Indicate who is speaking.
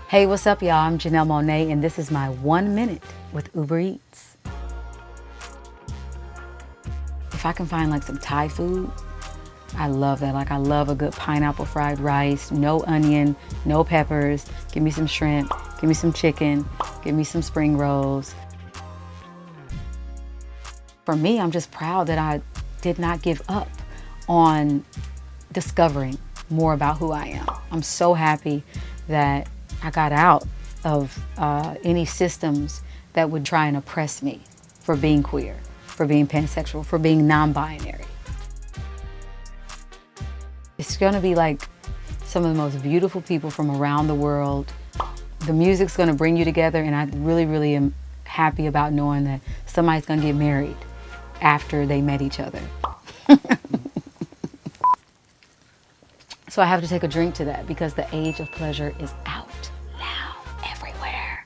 Speaker 1: Hey, what's up, y'all? I'm Janelle Monáe, and this is my 1 minute with Uber Eats. If I can find like some Thai food, I love that. Like, I love a good pineapple fried rice, no onion, no peppers. Give me some shrimp, give me some chicken, give me some spring rolls. For me, I'm just proud that I did not give up on discovering more about who I am. I'm so happy that I got out of any systems that would try and oppress me for being queer, for being pansexual, for being non-binary. It's gonna be like some of the most beautiful people from around the world. The music's gonna bring you together, and I really, really am happy about knowing that somebody's gonna get married after they met each other. So I have to take a drink to that because the age of pleasure is out.